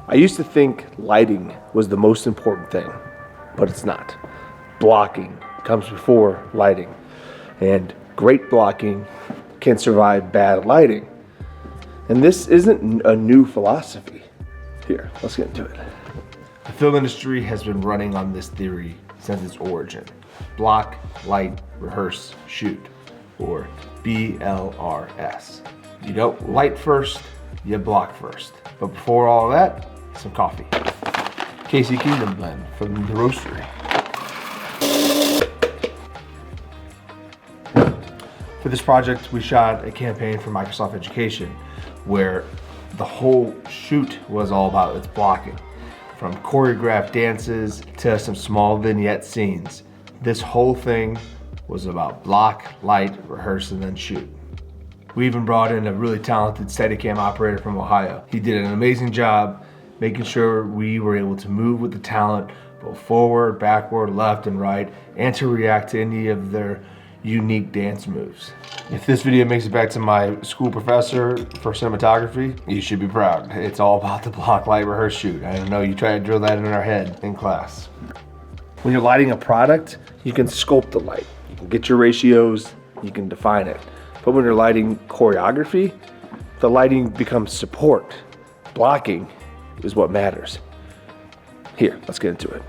I used to think lighting was the most important thing, but it's not. Blocking comes before lighting, and great blocking can survive bad lighting. And this isn't a new philosophy. Here, let's get into it. The film industry has been running on this theory since its origin. Block, light, rehearse, shoot, or BLRS. You don't light first, you block first. But before all that, some coffee. KC Kingdom blend from the roastery. For this project, we shot a campaign for Microsoft Education where the whole shoot was all about its blocking. From choreographed dances to some small vignette scenes. This whole thing was about block, light, rehearse, and then shoot. We even brought in a really talented Steadicam operator from Ohio. He did an amazing job making sure we were able to move with the talent, both forward, backward, left, and right, and to react to any of their unique dance moves. If this video makes it back to my school professor for cinematography, you should be proud. It's all about the block, light, rehearse, shoot. I know you try to drill that in our head in class. When you're lighting a product, you can sculpt the light. You can get your ratios, you can define it. But when you're lighting choreography, the lighting becomes support. Blocking is what matters. Here, let's get into it.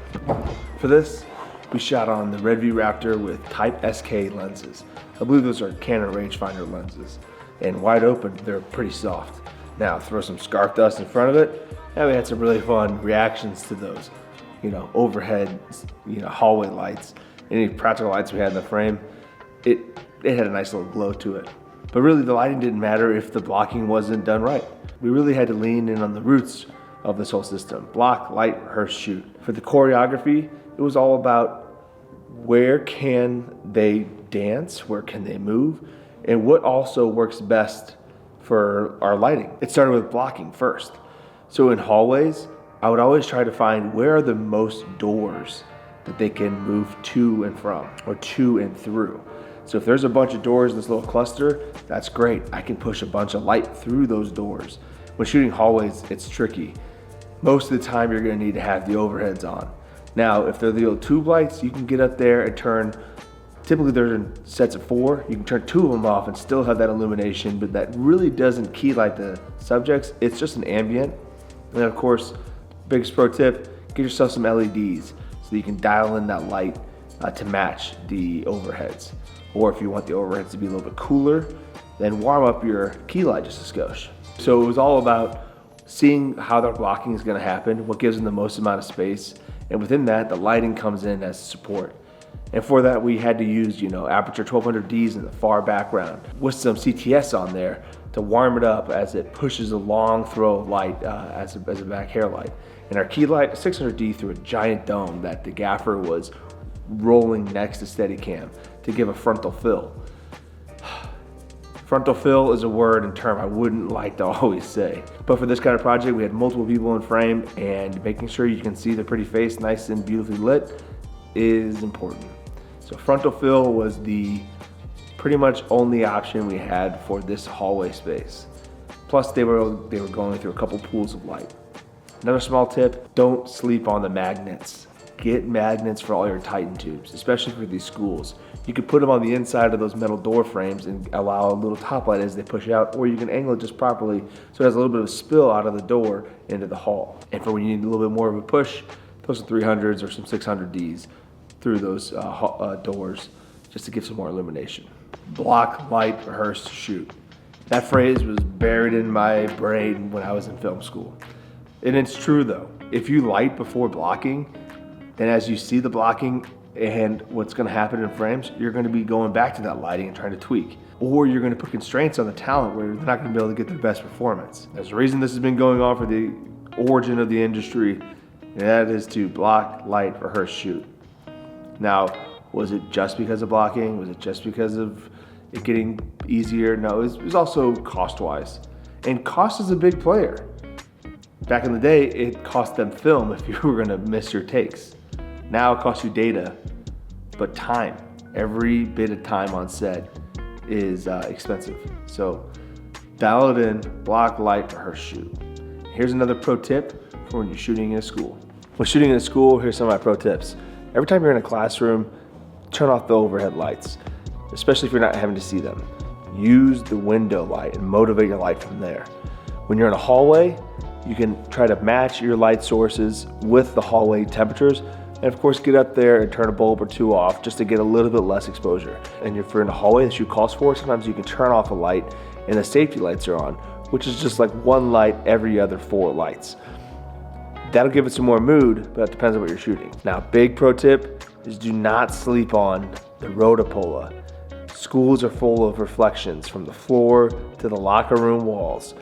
For this, we shot on the Redview Raptor with Type SK lenses. I believe those are Canon rangefinder lenses. And wide open, they're pretty soft. Now throw some scarf dust in front of it, and we had some really fun reactions to those. Overhead, hallway lights, any practical lights we had in the frame, it had a nice little glow to it. But really the lighting didn't matter if the blocking wasn't done right. We really had to lean in on the roots of this whole system. Block, light, rehearse, shoot. For the choreography, it was all about where can they dance, where can they move, and what also works best for our lighting. It started with blocking first. So in hallways, I would always try to find where are the most doors that they can move to and from, or to and through. So if there's a bunch of doors in this little cluster, that's great. I can push a bunch of light through those doors. When shooting hallways, it's tricky. Most of the time you're gonna need to have the overheads on. Now, if they're the old tube lights, you can get up there and turn, typically they're in sets of 4, you can turn 2 of them off and still have that illumination, but that really doesn't key light the subjects. It's just an ambient. And of course, biggest pro tip, get yourself some LEDs so you can dial in that light to match the overheads. Or if you want the overheads to be a little bit cooler, then warm up your key light just a skosh. So it was all about seeing how their blocking is gonna happen, what gives them the most amount of space, and within that, the lighting comes in as support. And for that, we had to use, Aputure 1200Ds in the far background with some CTS on there to warm it up as it pushes a long throw of light as a back hair light. And our key light, 600D, through a giant dome that the gaffer was rolling next to Steadicam to give a frontal fill. Frontal fill is a word and term I wouldn't like to always say. But for this kind of project, we had multiple people in frame, and making sure you can see their pretty face nice and beautifully lit is important. So frontal fill was the pretty much only option we had for this hallway space. Plus they were going through a couple pools of light. Another small tip, don't sleep on the magnets. Get magnets for all your Titan tubes, especially for these schools. You could put them on the inside of those metal door frames and allow a little top light as they push out, or you can angle it just properly so it has a little bit of spill out of the door into the hall. And for when you need a little bit more of a push, those are 300s or some 600Ds through those doors just to give some more illumination. Block, light, rehearse, shoot. That phrase was buried in my brain when I was in film school. And it's true though. If you light before blocking, then as you see the blocking and what's gonna happen in frames, you're gonna be going back to that lighting and trying to tweak. Or you're gonna put constraints on the talent where they're not gonna be able to get their best performance. There's a reason this has been going on for the origin of the industry, and that is to block, light, rehearse, shoot. Now, was it just because of blocking? Was it just because of it getting easier? No, it was also cost-wise. And cost is a big player. Back in the day, it cost them film if you were gonna miss your takes. Now it costs you data, but time. Every bit of time on set is expensive. So dial it in, block, light, rehearse, shoot. Here's another pro tip for when you're shooting in a school. When shooting in a school, here's some of my pro tips. Every time you're in a classroom, turn off the overhead lights, especially if you're not having to see them. Use the window light and motivate your light from there. When you're in a hallway, you can try to match your light sources with the hallway temperatures, and of course get up there and turn a bulb or two off just to get a little bit less exposure. And if you're in a hallway the shoot calls for, sometimes you can turn off a light and the safety lights are on, which is just like one light every other 4 lights. That'll give it some more mood, but it depends on what you're shooting. Now, big pro tip is do not sleep on the rotopola. Schools are full of reflections from the floor to the locker room walls.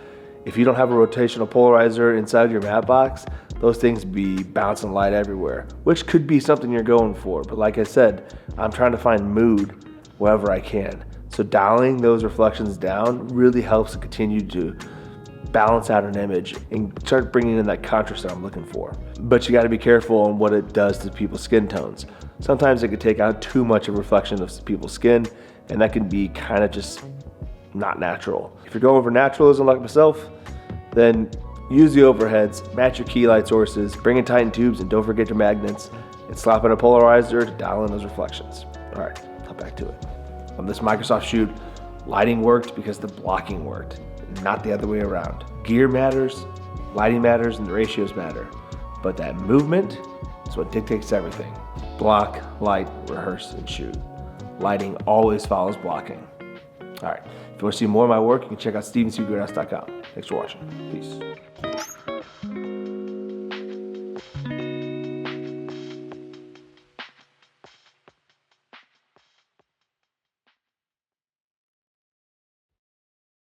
If you don't have a rotational polarizer inside your matte box, those things be bouncing light everywhere, which could be something you're going for. But like I said, I'm trying to find mood wherever I can. So dialing those reflections down really helps to continue to balance out an image and start bringing in that contrast that I'm looking for. But you got to be careful on what it does to people's skin tones. Sometimes it can take out too much of a reflection of people's skin, and that can be kind of just not natural. If you're going for naturalism like myself, then use the overheads, match your key light sources, bring in Titan tubes, and don't forget your magnets, and slap in a polarizer to dial in those reflections. All right, now back to it. On this Microsoft shoot, lighting worked because the blocking worked, not the other way around. Gear matters, lighting matters, and the ratios matter, but that movement is what dictates everything. Block, light, rehearse, and shoot. Lighting always follows blocking. All right, if you want to see more of my work, you can check out stevenspeedgrass.com. Thanks for watching. Peace.